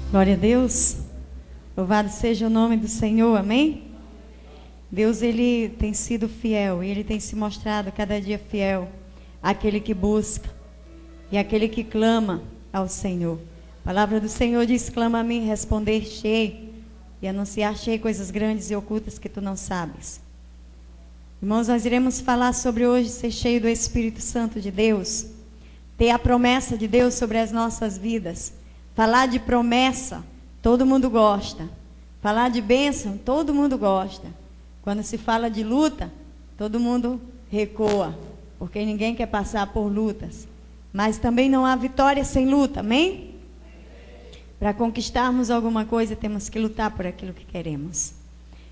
Glória a Deus. Louvado seja o nome do Senhor, amém? Deus, Ele tem sido fiel e Ele tem se mostrado cada dia fiel àquele que busca e àquele que clama ao Senhor. A palavra do Senhor diz: clama a mim, responder-te-ei e anunciar-te-ei coisas grandes e ocultas que tu não sabes. Irmãos, nós iremos falar sobre hoje ser cheio do Espírito Santo de Deus, ter a promessa de Deus sobre as nossas vidas. Falar de promessa, todo mundo gosta. Falar de bênção, todo mundo gosta. Quando se fala de luta, todo mundo recua, porque ninguém quer passar por lutas. Mas também não há vitória sem luta, amém? Para conquistarmos alguma coisa, temos que lutar por aquilo que queremos.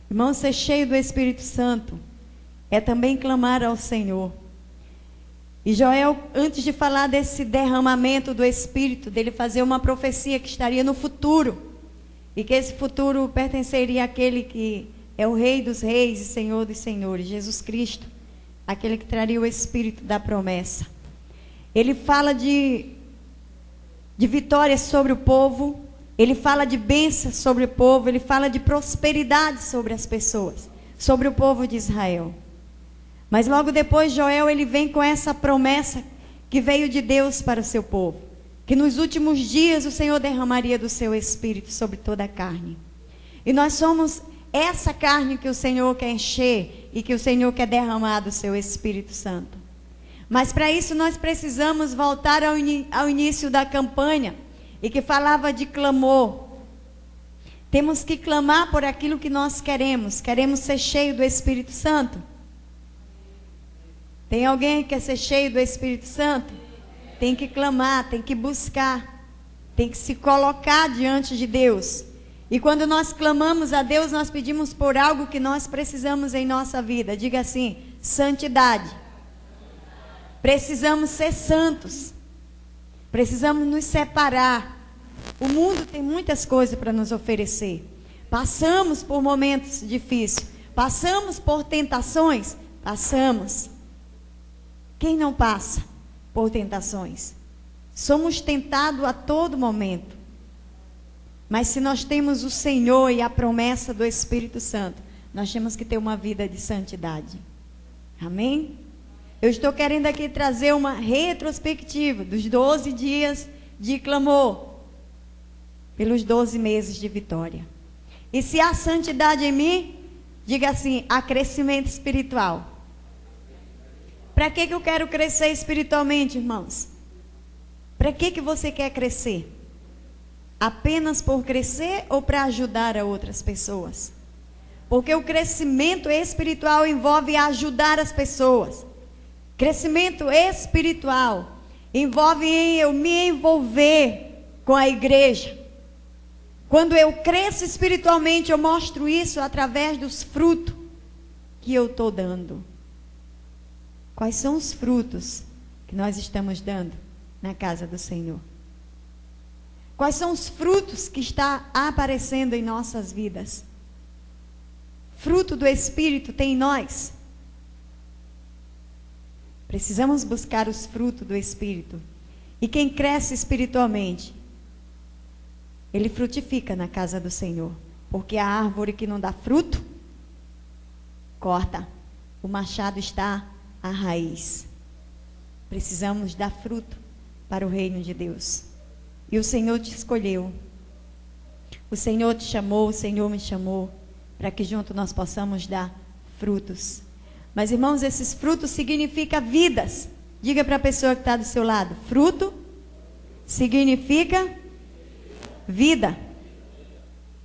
Irmão, ser cheio do Espírito Santo é também clamar ao Senhor. E Joel, antes de falar desse derramamento do Espírito, dele fazer uma profecia que estaria no futuro, e que esse futuro pertenceria àquele que é o Rei dos Reis e Senhor dos Senhores, Jesus Cristo, aquele que traria o Espírito da promessa. Ele fala de vitória sobre o povo, ele fala de bênção sobre o povo, ele fala de prosperidade sobre as pessoas, sobre o povo de Israel. Mas logo depois Joel, ele vem com essa promessa que veio de Deus para o seu povo, que nos últimos dias o Senhor derramaria do seu Espírito sobre toda a carne. E nós somos essa carne que o Senhor quer encher e que o Senhor quer derramar do seu Espírito Santo. Mas para isso nós precisamos voltar ao início da campanha, e que falava de clamor. Temos que clamar por aquilo que nós queremos. Queremos ser cheio do Espírito Santo? Tem alguém que quer ser cheio do Espírito Santo? Tem que clamar, tem que buscar, tem que se colocar diante de Deus. E quando nós clamamos a Deus, nós pedimos por algo que nós precisamos em nossa vida. Diga assim: santidade. Precisamos ser santos. Precisamos nos separar. O mundo tem muitas coisas para nos oferecer. Passamos por momentos difíceis. Passamos por tentações. Passamos. Quem não passa por tentações? Somos tentados a todo momento. Mas se nós temos o Senhor e a promessa do Espírito Santo, nós temos que ter uma vida de santidade. Amém? Eu estou querendo aqui trazer uma retrospectiva dos 12 dias de clamor, pelos 12 meses de vitória. E se há santidade em mim, diga assim: há crescimento espiritual. Para que eu quero crescer espiritualmente, irmãos? Para que você quer crescer? Apenas por crescer ou para ajudar a outras pessoas? Porque o crescimento espiritual envolve ajudar as pessoas. Crescimento espiritual envolve eu me envolver com a igreja. Quando eu cresço espiritualmente, eu mostro isso através dos frutos que eu estou dando. Quais são os frutos que nós estamos dando na casa do Senhor? Quais são os frutos que está aparecendo em nossas vidas? Fruto do Espírito tem em nós. Precisamos buscar os frutos do Espírito. E quem cresce espiritualmente, ele frutifica na casa do Senhor. Porque a árvore que não dá fruto, corta. O machado está à raiz. Precisamos dar fruto para o reino de Deus. E o Senhor te escolheu. O Senhor te chamou, o Senhor me chamou, para que junto nós possamos dar frutos. Mas, irmãos, esses frutos significam vidas. Diga para a pessoa que está do seu lado: fruto significa vida.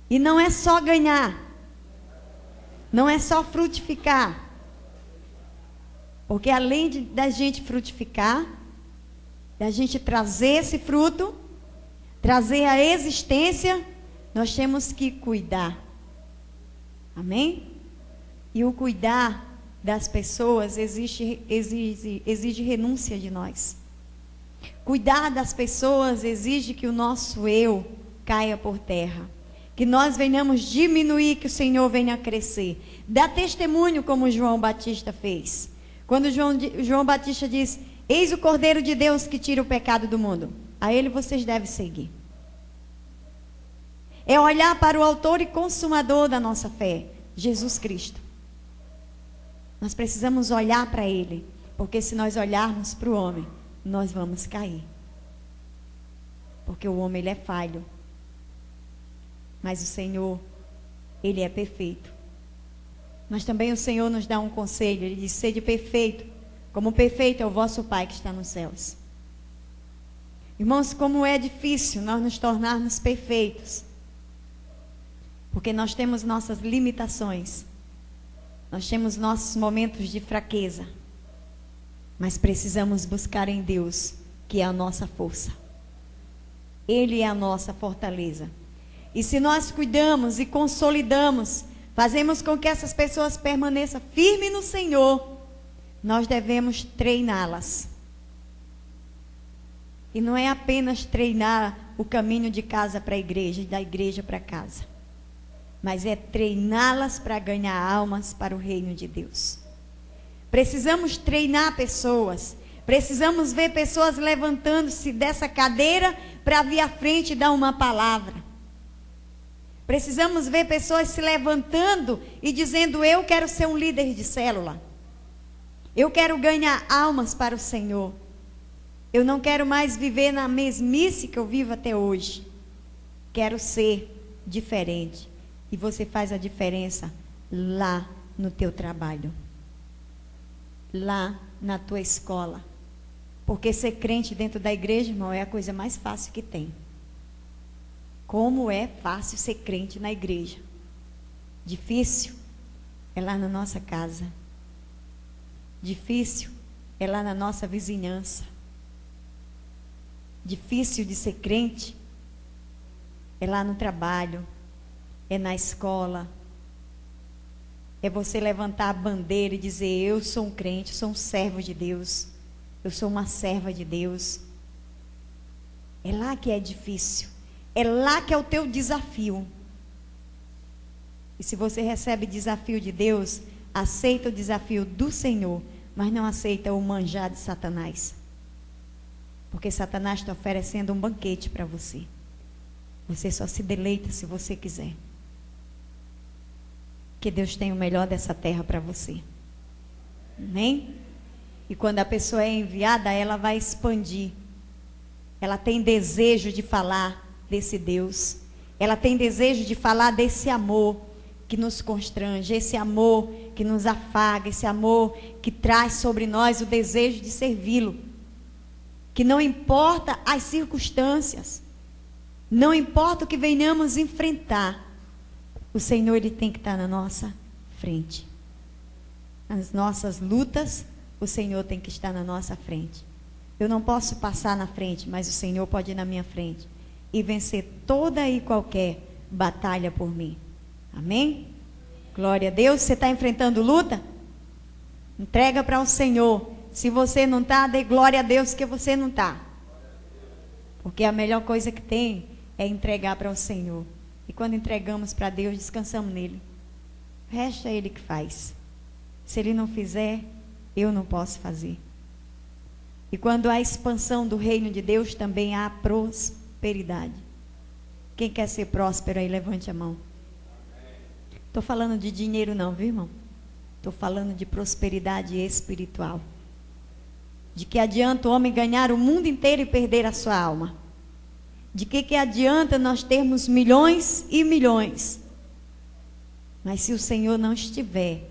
E não é só ganhar. Não é só frutificar. Porque além da gente frutificar, da gente trazer esse fruto, trazer a existência, nós temos que cuidar. Amém? E o cuidar das pessoas exige renúncia de nós. Cuidar das pessoas exige que o nosso eu caia por terra. Que nós venhamos diminuir, que o Senhor venha crescer. Dá testemunho como João Batista fez. Quando João Batista diz: eis o Cordeiro de Deus que tira o pecado do mundo. A ele vocês devem seguir. É olhar para o autor e consumador da nossa fé, Jesus Cristo. Nós precisamos olhar para Ele, porque se nós olharmos para o homem, nós vamos cair. Porque o homem, ele é falho. Mas o Senhor, Ele é perfeito. Mas também o Senhor nos dá um conselho. Ele diz: sede perfeito, como perfeito é o vosso Pai que está nos céus. Irmãos, como é difícil nós nos tornarmos perfeitos. Porque nós temos nossas limitações. Nós temos nossos momentos de fraqueza. Mas precisamos buscar em Deus, que é a nossa força. Ele é a nossa fortaleza. E se nós cuidamos e consolidamos, fazemos com que essas pessoas permaneçam firmes no Senhor, nós devemos treiná-las. E não é apenas treinar o caminho de casa para a igreja e da igreja para casa, mas é treiná-las para ganhar almas para o reino de Deus. Precisamos treinar pessoas. Precisamos ver pessoas levantando-se dessa cadeira para vir à frente e dar uma palavra. Precisamos ver pessoas se levantando e dizendo: eu quero ser um líder de célula. Eu quero ganhar almas para o Senhor. Eu não quero mais viver na mesmice que eu vivo até hoje. Quero ser diferente. E você faz a diferença lá no teu trabalho. Lá na tua escola. Porque ser crente dentro da igreja, irmão, é a coisa mais fácil que tem. Como é fácil ser crente na igreja. Difícil é lá na nossa casa. Difícil é lá na nossa vizinhança. Difícil de ser crente é lá no trabalho, é na escola. É você levantar a bandeira e dizer: eu sou um crente, sou um servo de Deus. Eu sou uma serva de Deus. É lá que é difícil. É lá que é o teu desafio. E se você recebe desafio de Deus, aceita o desafio do Senhor, mas não aceita o manjar de Satanás. Porque Satanás está oferecendo um banquete para você. Você só se deleita se você quiser. Que Deus tem o melhor dessa terra para você. Amém? E quando a pessoa é enviada, ela vai expandir. Ela tem desejo de falar desse Deus. Ela tem desejo de falar desse amor que nos constrange, esse amor que nos afaga, esse amor que traz sobre nós o desejo de servi-lo. Que não importa as circunstâncias, não importa o que venhamos enfrentar, o Senhor, Ele tem que estar na nossa frente. Nas nossas lutas, o Senhor tem que estar na nossa frente. Eu não posso passar na frente, mas o Senhor pode ir na minha frente e vencer toda e qualquer batalha por mim. Amém? Glória a Deus. Você está enfrentando luta? Entrega para o Senhor. Se você não está, dê glória a Deus que você não está. Porque a melhor coisa que tem é entregar para o Senhor. E quando entregamos para Deus, descansamos nele. O resto é Ele que faz. Se Ele não fizer, eu não posso fazer. E quando há expansão do reino de Deus, também há prosperidade. Quem quer ser próspero aí, levante a mão. Estou falando de dinheiro não, viu, irmão? Estou falando de prosperidade espiritual. De que adianta o homem ganhar o mundo inteiro e perder a sua alma? De que adianta nós termos milhões e milhões? Mas se o Senhor não estiver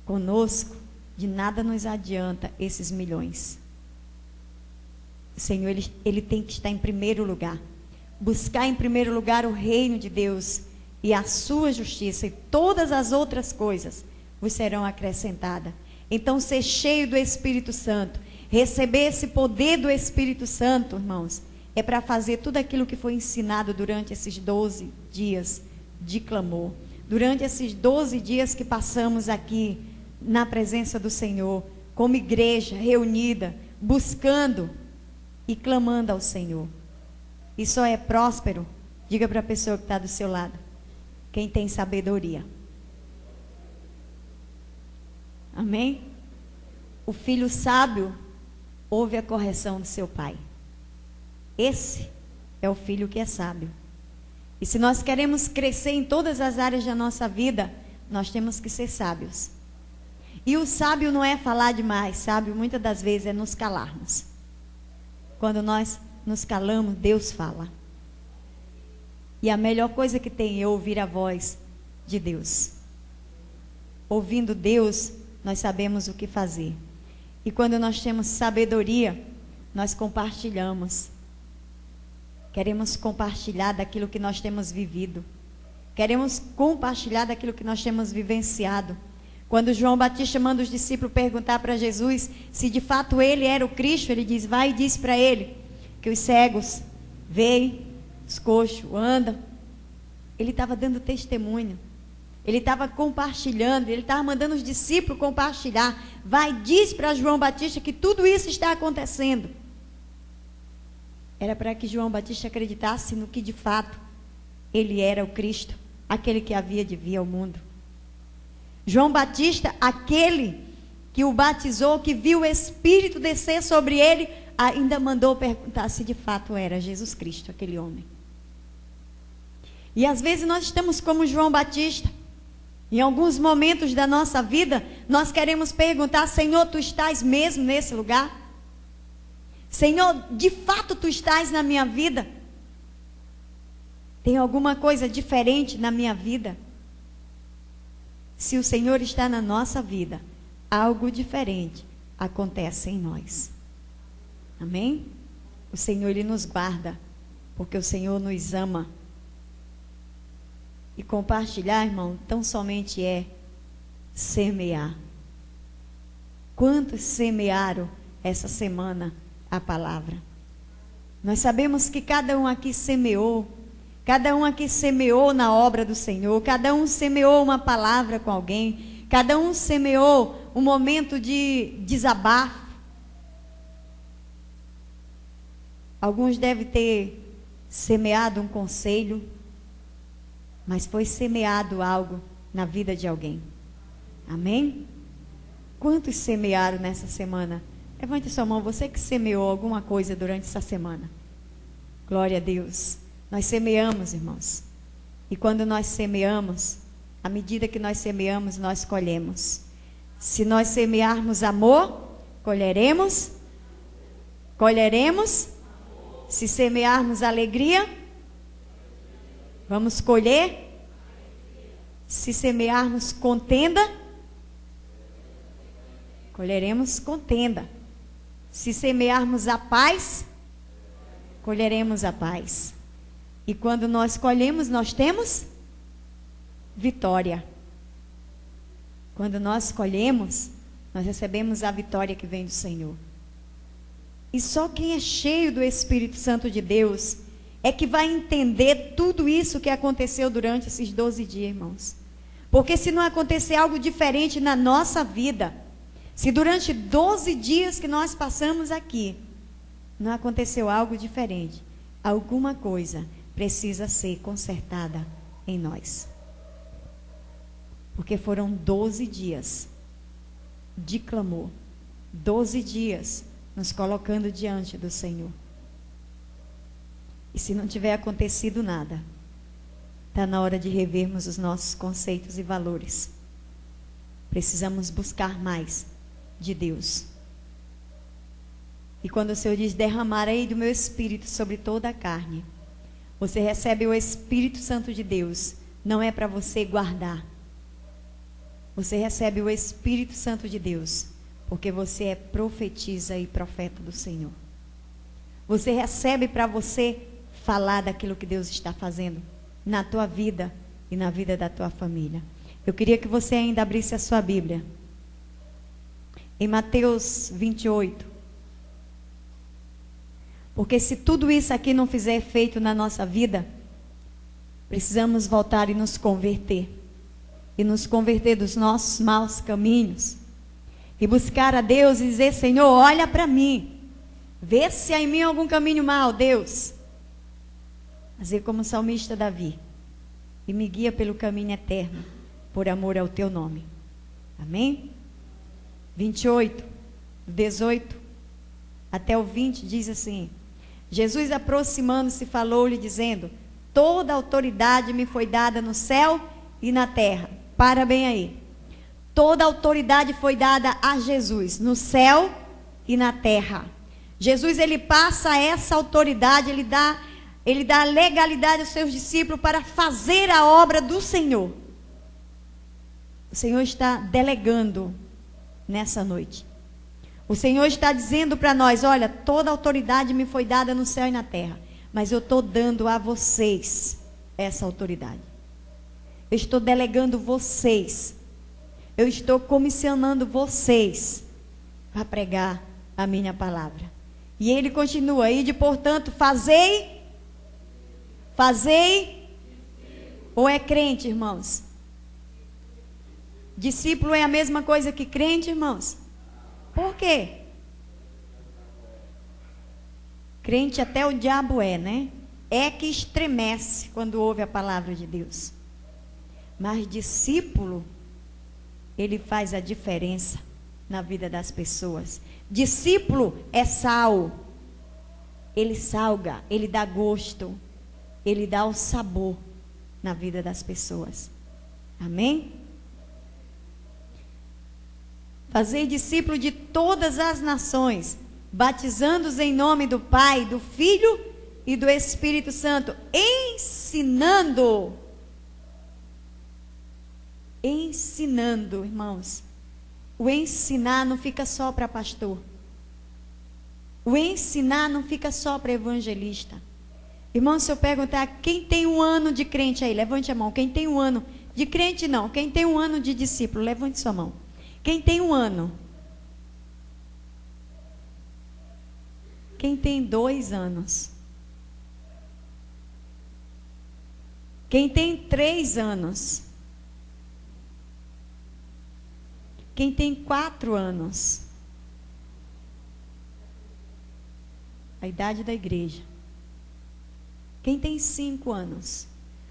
conosco, de nada nos adianta esses milhões. O Senhor, ele tem que estar em primeiro lugar. Buscar em primeiro lugar o reino de Deus e a sua justiça, e todas as outras coisas vos serão acrescentadas. Então, ser cheio do Espírito Santo, receber esse poder do Espírito Santo, irmãos, é para fazer tudo aquilo que foi ensinado durante esses 12 dias de clamor. Durante esses 12 dias que passamos aqui na presença do Senhor, como igreja reunida, buscando e clamando ao Senhor. E só é próspero, diga para a pessoa que está do seu lado, quem tem sabedoria. Amém? O filho sábio ouve a correção do seu pai. Esse é o filho que é sábio. E se nós queremos crescer em todas as áreas da nossa vida, nós temos que ser sábios. E o sábio não é falar demais, sábio muitas das vezes é nos calarmos. Quando nós nos calamos, Deus fala. E a melhor coisa que tem é ouvir a voz de Deus. Ouvindo Deus, nós sabemos o que fazer. E quando nós temos sabedoria, nós compartilhamos. Queremos compartilhar daquilo que nós temos vivido. Queremos compartilhar daquilo que nós temos vivenciado. Quando João Batista manda os discípulos perguntar para Jesus se de fato ele era o Cristo, ele diz, vai e diz para ele que os cegos veem, os coxos andam. Ele estava dando testemunho. Ele estava compartilhando, ele estava mandando os discípulos compartilhar. Vai e diz para João Batista que tudo isso está acontecendo. Era para que João Batista acreditasse no que de fato ele era o Cristo, aquele que havia de vir ao mundo. João Batista, aquele que o batizou, que viu o Espírito descer sobre ele, ainda mandou perguntar se de fato era Jesus Cristo, aquele homem. E às vezes nós estamos como João Batista. Em alguns momentos da nossa vida, nós queremos perguntar, Senhor, tu estás mesmo nesse lugar? Senhor, de fato tu estás na minha vida? Tem alguma coisa diferente na minha vida? Se o Senhor está na nossa vida, algo diferente acontece em nós. Amém? O Senhor, Ele nos guarda, porque o Senhor nos ama. E compartilhar, irmão, tão somente é semear. Quantos semearam essa semana a palavra? Nós sabemos que cada um aqui semeou. Cada um aqui semeou na obra do Senhor. Cada um semeou uma palavra com alguém. Cada um semeou um momento de desabafo. Alguns devem ter semeado um conselho, mas foi semeado algo na vida de alguém. Amém? Quantos semearam nessa semana? Levante sua mão, você que semeou alguma coisa durante essa semana. Glória a Deus. Nós semeamos, irmãos. E quando nós semeamos, à medida que nós semeamos, nós colhemos. Se nós semearmos amor, colheremos. Colheremos. Se semearmos alegria, vamos colher. Se semearmos contenda, colheremos contenda. Se semearmos a paz, colheremos a paz. E quando nós colhemos, nós temos vitória. Quando nós colhemos, nós recebemos a vitória que vem do Senhor. E só quem é cheio do Espírito Santo de Deus é que vai entender tudo isso que aconteceu durante esses 12 dias, irmãos. Porque se não acontecer algo diferente na nossa vida, se durante 12 dias que nós passamos aqui, não aconteceu algo diferente, alguma coisa precisa ser consertada em nós. Porque foram 12 dias de clamor, 12 dias nos colocando diante do Senhor. E se não tiver acontecido nada, está na hora de revermos os nossos conceitos e valores. Precisamos buscar mais de Deus. E quando o Senhor diz, derramarei do meu Espírito sobre toda a carne, você recebe o Espírito Santo de Deus, não é para você guardar. Você recebe o Espírito Santo de Deus, porque você é profetisa e profeta do Senhor. Você recebe para você falar daquilo que Deus está fazendo na tua vida e na vida da tua família. Eu queria que você ainda abrisse a sua Bíblia. Em Mateus 28. Porque se tudo isso aqui não fizer efeito na nossa vida, precisamos voltar e nos converter. E nos converter dos nossos maus caminhos. E buscar a Deus e dizer, Senhor, olha para mim. Vê se há em mim algum caminho mau, Deus. Fazer como o salmista Davi. E me guia pelo caminho eterno, por amor ao teu nome. Amém? 28, 18 até o 20 diz assim: Jesus, aproximando-se, falou-lhe dizendo: toda autoridade me foi dada no céu e na terra. Para bem aí. Toda autoridade foi dada a Jesus, no céu e na terra. Jesus, ele passa essa autoridade, ele dá legalidade aos seus discípulos para fazer a obra do Senhor. O Senhor está delegando nessa noite. O Senhor está dizendo para nós, olha, toda autoridade me foi dada no céu e na terra, mas eu estou dando a vocês essa autoridade. Eu estou delegando vocês. Eu estou comissionando vocês para pregar a minha palavra. E ele continua aí, de portanto, fazei, ou é crente, irmãos? Discípulo é a mesma coisa que crente, irmãos? Por quê? Crente até o diabo é, né? É que estremece quando ouve a palavra de Deus. Mas discípulo, ele faz a diferença na vida das pessoas. Discípulo é sal. Ele salga, ele dá gosto, ele dá o sabor na vida das pessoas. Amém? Fazei discípulo de todas as nações, batizando-os em nome do Pai, do Filho e do Espírito Santo, ensinando, irmãos. O ensinar não fica só para pastor. O ensinar não fica só para evangelista. Irmão, se eu perguntar, quem tem um ano de crente aí? Levante a mão. Quem tem um ano de crente, não. Quem tem um ano de discípulo? Levante sua mão. Quem tem um ano? Quem tem 2 anos? Quem tem 3 anos? Quem tem 4 anos? A idade da igreja. Quem tem 5 anos?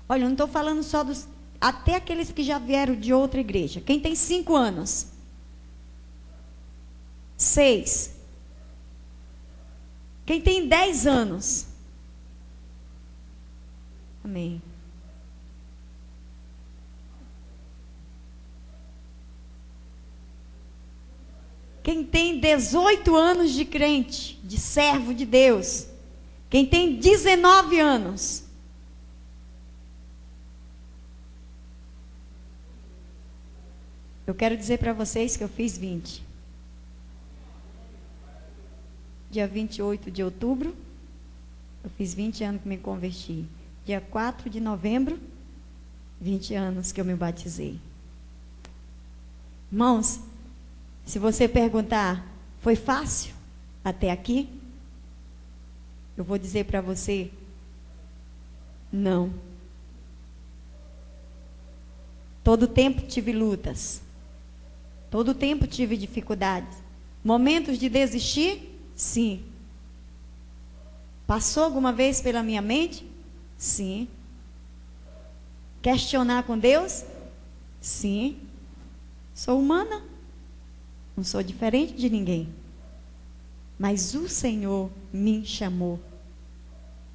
Olha, eu não estou falando só dos... Até aqueles que já vieram de outra igreja. Quem tem 5 anos? 6. Quem tem 10 anos? Amém. Quem tem 18 anos de crente, de servo de Deus? Quem tem 19 anos? Eu quero dizer para vocês que eu fiz 20. Dia 28 de outubro, eu fiz 20 anos que me converti. Dia 4 de novembro, 20 anos que eu me batizei. Irmãos, se você perguntar, foi fácil até aqui? Eu vou dizer para você, não. Todo tempo tive lutas. Todo tempo tive dificuldades. Momentos de desistir? Sim. Passou alguma vez pela minha mente? Sim. Questionar com Deus? Sim. Sou humana. Não sou diferente de ninguém. Mas o Senhor me chamou.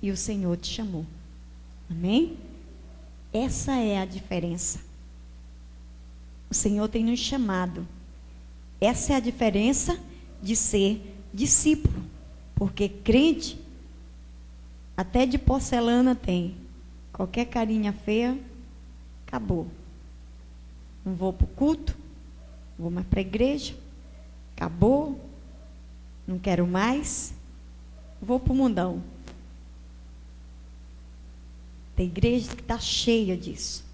E o Senhor te chamou. Amém? Essa é a diferença. O Senhor tem nos chamado. Essa é a diferença de ser discípulo. Porque crente, até de porcelana tem. Qualquer carinha feia, acabou. Não vou para o culto, não vou mais para a igreja, acabou, não quero mais, vou para o mundão. Tem igreja que está cheia disso.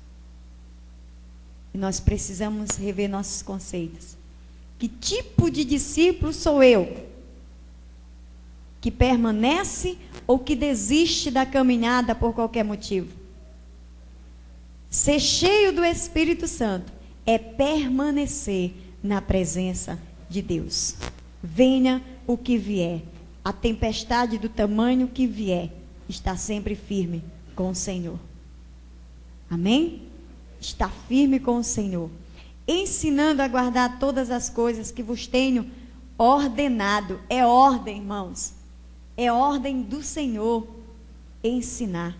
E nós precisamos rever nossos conceitos. Que tipo de discípulo sou eu? Que permanece ou que desiste da caminhada por qualquer motivo? Ser cheio do Espírito Santo é permanecer na presença de Deus. Venha o que vier, a tempestade do tamanho que vier, está sempre firme com o Senhor. Amém? Está firme com o Senhor, ensinando a guardar todas as coisas que vos tenho ordenado. É ordem, irmãos. É ordem do Senhor ensinar.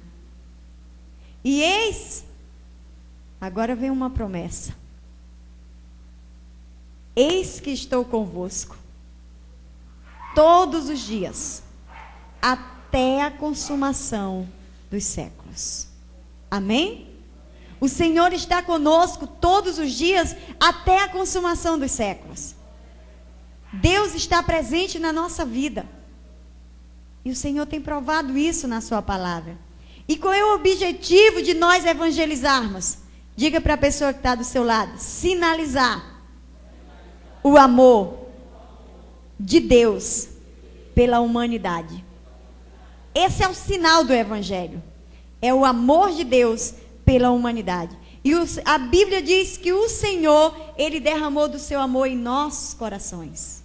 E eis, agora vem uma promessa. Eis que estou convosco todos os dias, até a consumação dos séculos. Amém? O Senhor está conosco todos os dias, até a consumação dos séculos. Deus está presente na nossa vida. E o Senhor tem provado isso na sua palavra. E qual é o objetivo de nós evangelizarmos? Diga para a pessoa que está do seu lado: sinalizar o amor de Deus pela humanidade. Esse é o sinal do Evangelho. É o amor de Deus pela humanidade. E a Bíblia diz que o Senhor, Ele derramou do seu amor em nossos corações.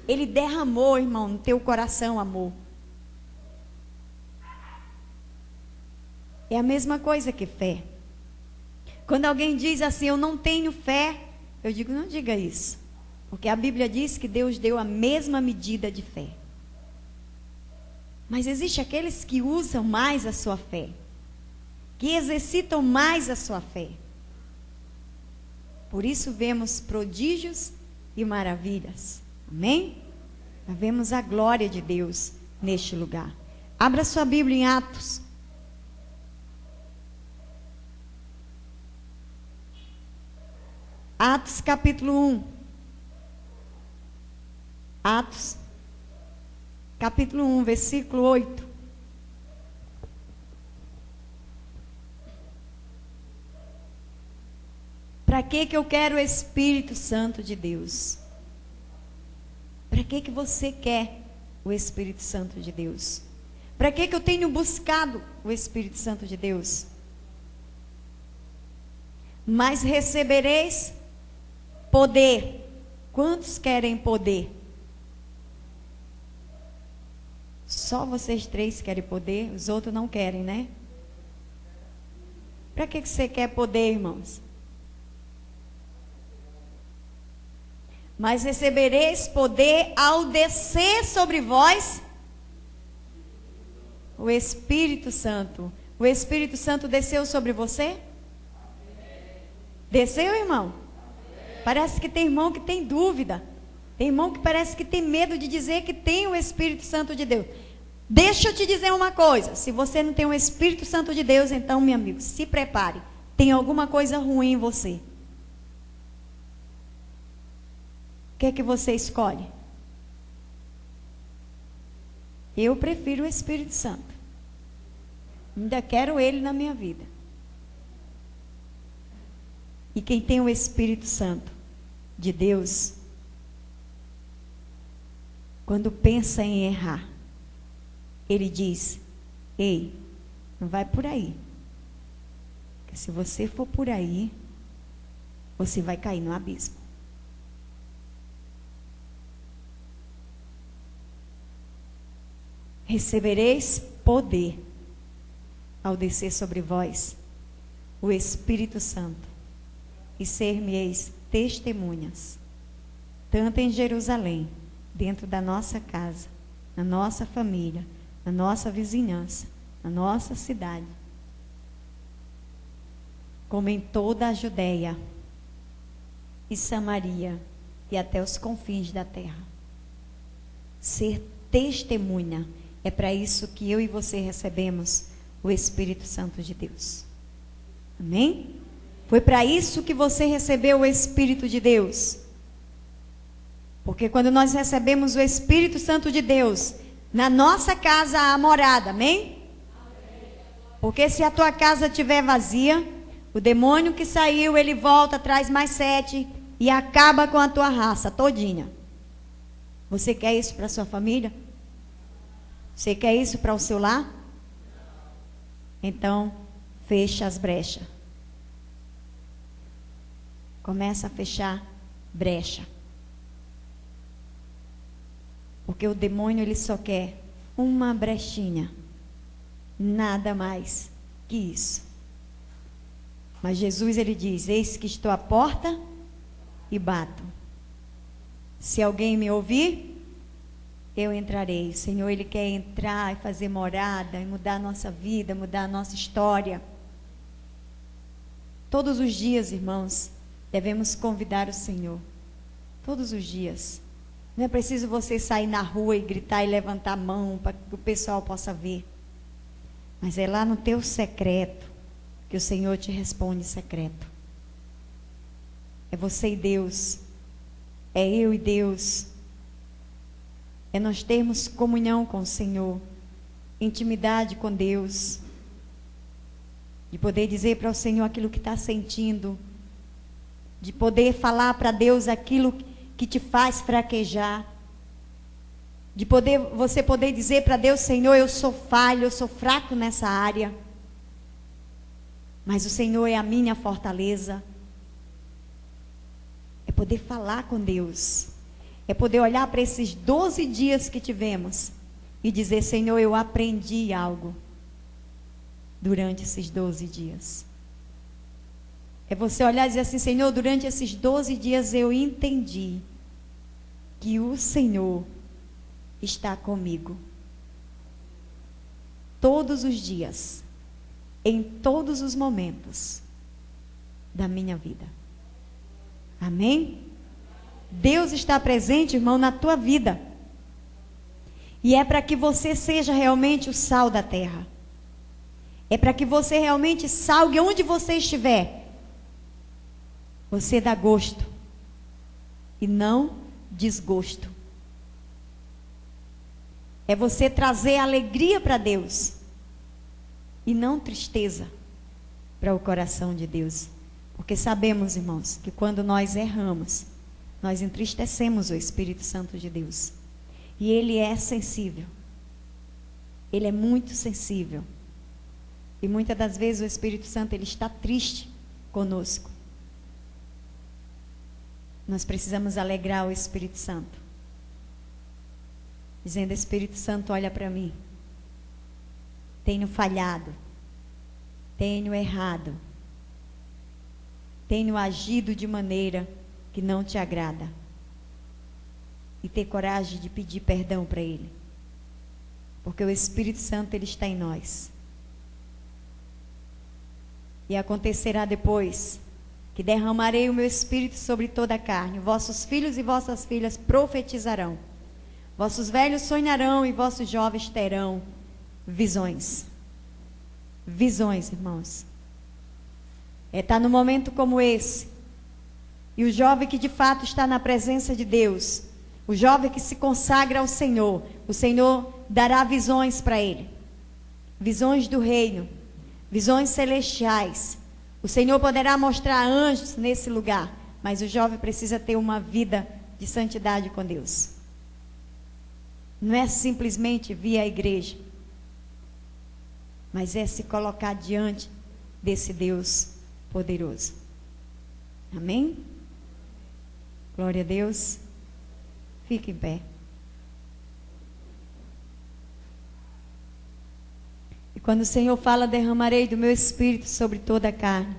Ele derramou, irmão, no teu coração amor. É a mesma coisa que fé. Quando alguém diz assim, eu não tenho fé, eu digo, não diga isso. Porque a Bíblia diz que Deus deu a mesma medida de fé. Mas existe aqueles que usam mais a sua fé, que exercitam mais a sua fé. Por isso vemos prodígios e maravilhas. Amém? Vemos a glória de Deus neste lugar. Abra sua Bíblia em Atos. Atos capítulo 1. Atos, capítulo 1, versículo 8. Para que eu quero o Espírito Santo de Deus? Para que você quer o Espírito Santo de Deus? Para que eu tenho buscado o Espírito Santo de Deus? Mas recebereis poder. Quantos querem poder? Só vocês três querem poder, os outros não querem, né? Para que você quer poder, irmãos? Mas recebereis poder ao descer sobre vós o Espírito Santo. O Espírito Santo desceu sobre você? Desceu, irmão? Parece que tem irmão que tem dúvida. Tem irmão que parece que tem medo de dizer que tem o Espírito Santo de Deus. Deixa eu te dizer uma coisa. Se você não tem o Espírito Santo de Deus, então, meu amigo, se prepare. Tem alguma coisa ruim em você. O que é que você escolhe? Eu prefiro o Espírito Santo. Ainda quero ele na minha vida. E quem tem o Espírito Santo de Deus, quando pensa em errar, ele diz: ei, não vai por aí. Porque se você for por aí, você vai cair no abismo. Recebereis poder ao descer sobre vós o Espírito Santo, e ser-me-eis testemunhas, tanto em Jerusalém, dentro da nossa casa, na nossa família, na nossa vizinhança, na nossa cidade, como em toda a Judeia e Samaria e até os confins da terra. Ser testemunha, é para isso que eu e você recebemos o Espírito Santo de Deus. Amém? Foi para isso que você recebeu o Espírito de Deus. Porque quando nós recebemos o Espírito Santo de Deus, na nossa casa há morada, amém? Porque se a tua casa estiver vazia, o demônio que saiu, ele volta, traz mais 7 e acaba com a tua raça todinha. Você quer isso para a sua família? Você quer isso para o seu lar? Então, fecha as brechas. Começa a fechar brecha. Porque o demônio, ele só quer uma brechinha. Nada mais que isso. Mas Jesus, ele diz: eis que estou à porta e bato. Se alguém me ouvir, eu entrarei. O Senhor, ele quer entrar e fazer morada, e mudar a nossa vida, mudar a nossa história. Todos os dias, irmãos, devemos convidar o Senhor. Todos os dias. Não é preciso você sair na rua e gritar e levantar a mão para que o pessoal possa ver. Mas é lá no teu secreto que o Senhor te responde secreto. É você e Deus. É eu e Deus. É nós termos comunhão com o Senhor. Intimidade com Deus. De poder dizer para o Senhor aquilo que está sentindo. De poder falar para Deus aquilo que te faz fraquejar. De você poder dizer para Deus: Senhor, eu sou falho, eu sou fraco nessa área. Mas o Senhor é a minha fortaleza. É poder falar com Deus. É poder olhar para esses 12 dias que tivemos e dizer: Senhor, eu aprendi algo durante esses 12 dias. É você olhar e dizer assim: Senhor, durante esses 12 dias eu entendi que o Senhor está comigo. Todos os dias, em todos os momentos da minha vida. Amém? Deus está presente, irmão, na tua vida. E é para que você seja realmente o sal da terra. É para que você realmente salgue onde você estiver. Você dá gosto e não desgosto. É você trazer alegria para Deus e não tristeza para o coração de Deus. Porque sabemos, irmãos, que quando nós erramos, nós entristecemos o Espírito Santo de Deus. E Ele é sensível. Ele é muito sensível. E muitas das vezes o Espírito Santo, ele está triste conosco. Nós precisamos alegrar o Espírito Santo. Dizendo: Espírito Santo, olha para mim. Tenho falhado. Tenho errado. Tenho agido de maneira que não te agrada. E ter coragem de pedir perdão para Ele. Porque o Espírito Santo, ele está em nós. E acontecerá depois que derramarei o meu Espírito sobre toda a carne. Vossos filhos e vossas filhas profetizarão. Vossos velhos sonharão e vossos jovens terão visões. Visões, irmãos. Está num momento como esse. E o jovem que de fato está na presença de Deus, o jovem que se consagra ao Senhor, o Senhor dará visões para ele. Visões do reino. Visões celestiais. O Senhor poderá mostrar anjos nesse lugar. Mas o jovem precisa ter uma vida de santidade com Deus. Não é simplesmente vir à igreja. Mas é se colocar diante desse Deus poderoso. Amém? Glória a Deus. Fique em pé. E quando o Senhor fala: derramarei do meu Espírito sobre toda a carne,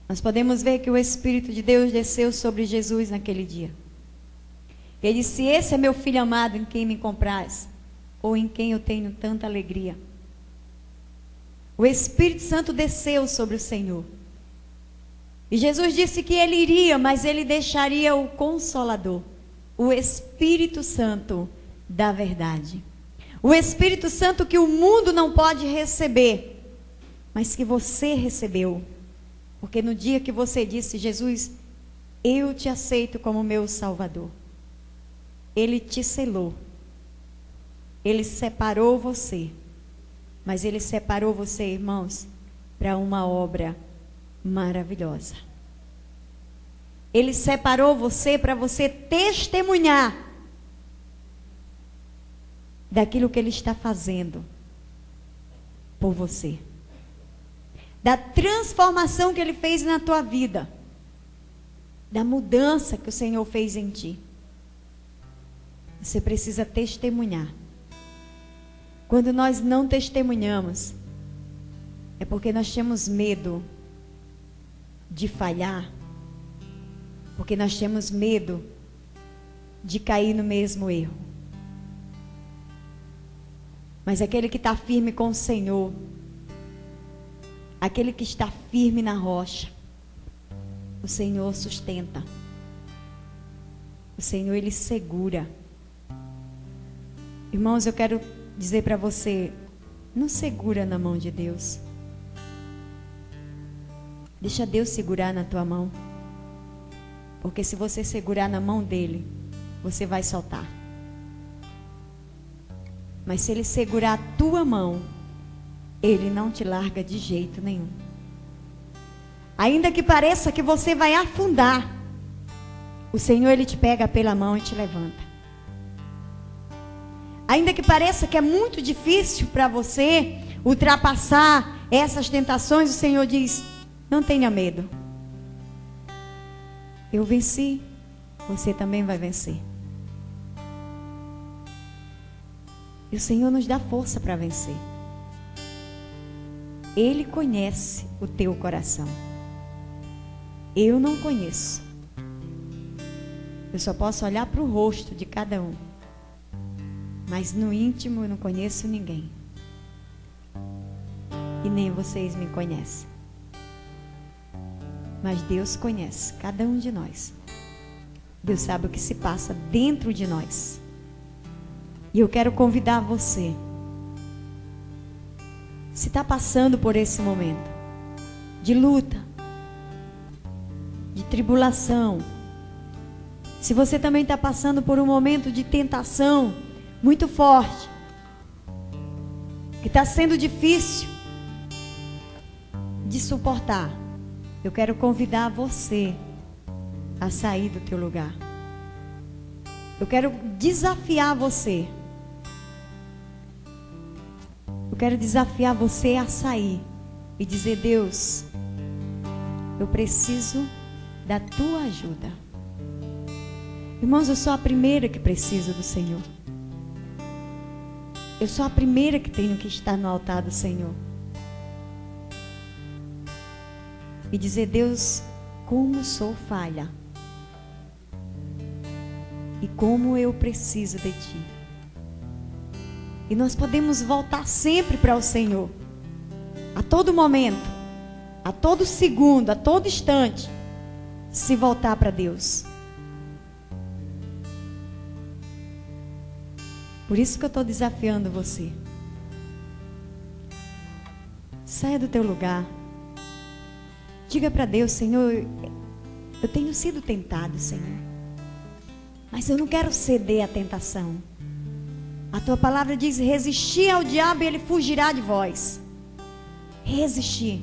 nós podemos ver que o Espírito de Deus desceu sobre Jesus naquele dia. Ele disse: esse é meu filho amado, em quem me compraz, ou em quem eu tenho tanta alegria. O Espírito Santo desceu sobre o Senhor. E Jesus disse que ele iria, mas ele deixaria o Consolador, o Espírito Santo da verdade. O Espírito Santo que o mundo não pode receber, mas que você recebeu. Porque no dia que você disse: Jesus, eu te aceito como meu Salvador, Ele te selou. Ele separou você. Mas Ele separou você, irmãos, para uma obra maravilhosa. Ele separou você para você testemunhar daquilo que Ele está fazendo por você. Da transformação que Ele fez na tua vida. Da mudança que o Senhor fez em ti. Você precisa testemunhar. Quando nós não testemunhamos, é porque nós temos medo de falhar, porque nós temos medo de cair no mesmo erro. Mas aquele que está firme com o Senhor, aquele que está firme na rocha, o Senhor sustenta. O Senhor, Ele segura. Irmãos, eu quero dizer para você, não segura na mão de Deus. Deixa Deus segurar na tua mão. Porque se você segurar na mão dele, você vai soltar. Mas se ele segurar a tua mão, ele não te larga de jeito nenhum. Ainda que pareça que você vai afundar, o Senhor, Ele te pega pela mão e te levanta. Ainda que pareça que é muito difícil para você ultrapassar essas tentações, o Senhor diz, não tenha medo. Eu venci, você também vai vencer. E o Senhor nos dá força para vencer. Ele conhece o teu coração. Eu não conheço. Eu só posso olhar para o rosto de cada um. Mas no íntimo eu não conheço ninguém. E nem vocês me conhecem. Mas Deus conhece cada um de nós. Deus sabe o que se passa dentro de nós. E eu quero convidar você. Se está passando por esse momento de luta, de tribulação, se você também está passando por um momento de tentação muito forte, que está sendo difícil de suportar, eu quero convidar você a sair do teu lugar. Eu quero desafiar você. Eu quero desafiar você a sair e dizer, Deus, eu preciso da tua ajuda. Irmãos, eu sou a primeira que preciso do Senhor. Eu sou a primeira que tenho que estar no altar do Senhor. E dizer, Deus, como sou falha. E como eu preciso de Ti. E nós podemos voltar sempre para o Senhor. A todo momento. A todo segundo, a todo instante. Se voltar para Deus. Por isso que eu estou desafiando você. Saia do teu lugar. Diga para Deus, Senhor, eu tenho sido tentado, Senhor. Mas eu não quero ceder à tentação. A tua palavra diz, resistir ao diabo e ele fugirá de vós. Resistir.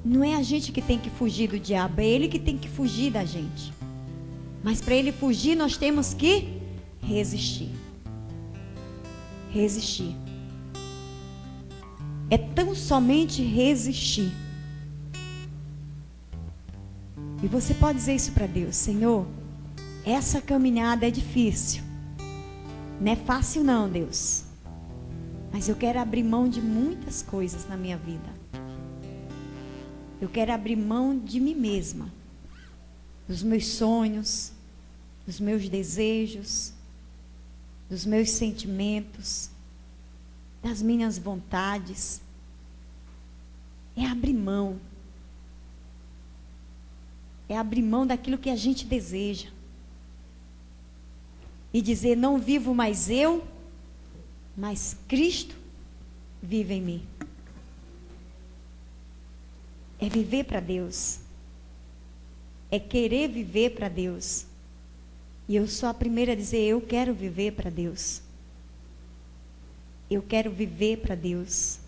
Não é a gente que tem que fugir do diabo, é ele que tem que fugir da gente. Mas para ele fugir, nós temos que resistir. Resistir. É tão somente resistir. E você pode dizer isso para Deus, Senhor, essa caminhada é difícil. Não é fácil não, Deus. Mas eu quero abrir mão de muitas coisas na minha vida. Eu quero abrir mão de mim mesma. Dos meus sonhos, dos meus desejos, dos meus sentimentos, das minhas vontades. É abrir mão. É abrir mão daquilo que a gente deseja. E dizer, não vivo mais eu, mas Cristo vive em mim. É viver para Deus. É querer viver para Deus. E eu sou a primeira a dizer, eu quero viver para Deus. Eu quero viver para Deus.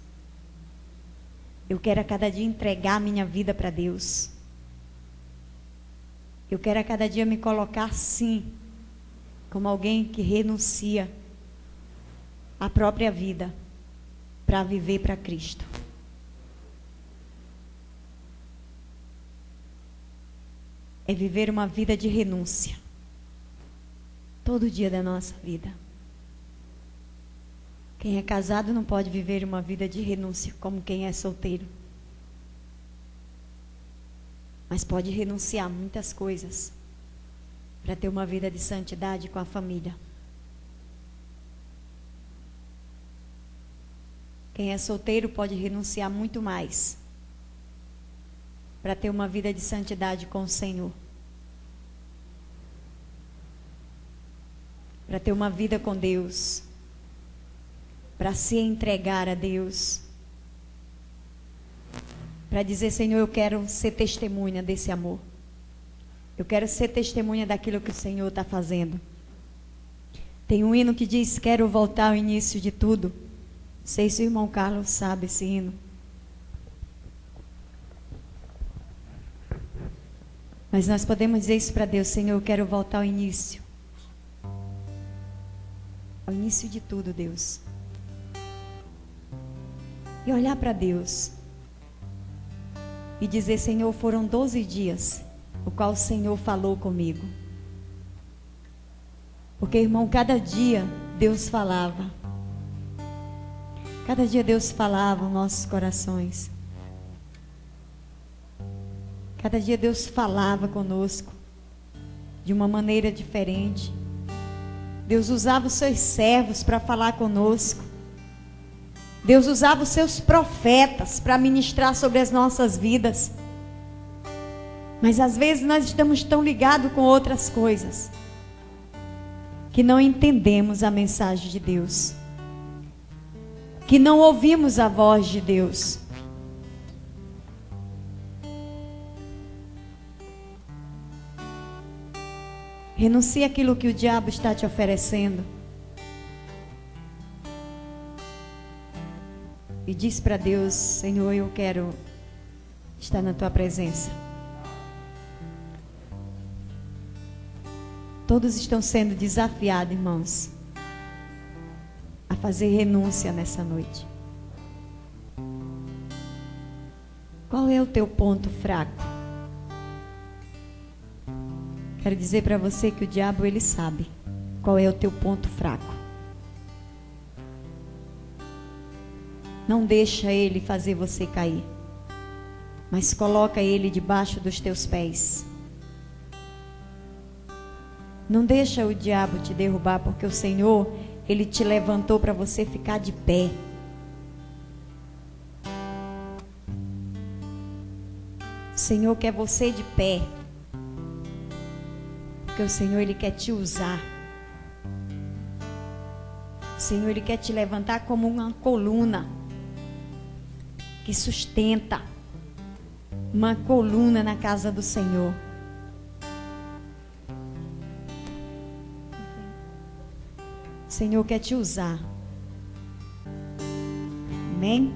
Eu quero a cada dia entregar minha vida para Deus. Eu quero a cada dia me colocar, sim, como alguém que renuncia à própria vida para viver para Cristo. É viver uma vida de renúncia. Todo dia da nossa vida. Quem é casado não pode viver uma vida de renúncia como quem é solteiro. Mas pode renunciar a muitas coisas para ter uma vida de santidade com a família. Quem é solteiro pode renunciar muito mais para ter uma vida de santidade com o Senhor. Para ter uma vida com Deus. Para se entregar a Deus. Para dizer, Senhor, eu quero ser testemunha desse amor. Eu quero ser testemunha daquilo que o Senhor está fazendo. Tem um hino que diz, quero voltar ao início de tudo. Não sei se o irmão Carlos sabe esse hino. Mas nós podemos dizer isso para Deus, Senhor, eu quero voltar ao início. Ao início de tudo, Deus. E olhar para Deus. E dizer, Senhor, foram 12 dias o qual o Senhor falou comigo. Porque, irmão, cada dia Deus falava. Cada dia Deus falava aos nossos corações. Cada dia Deus falava conosco de uma maneira diferente. Deus usava os seus servos para falar conosco. Deus usava os seus profetas para ministrar sobre as nossas vidas. Mas às vezes nós estamos tão ligados com outras coisas que não entendemos a mensagem de Deus, que não ouvimos a voz de Deus. Renuncie àquilo que o diabo está te oferecendo. E diz para Deus, Senhor, eu quero estar na tua presença. Todos estão sendo desafiados, irmãos, a fazer renúncia nessa noite. Qual é o teu ponto fraco? Quero dizer para você que o diabo, ele sabe qual é o teu ponto fraco. Não deixa ele fazer você cair, mas coloca ele debaixo dos teus pés. Não deixa o diabo te derrubar, porque o Senhor, ele te levantou para você ficar de pé. O Senhor quer você de pé, porque o Senhor, ele quer te usar. O Senhor, ele quer te levantar como uma coluna que sustenta, uma coluna na casa do Senhor. O Senhor quer te usar. Amém?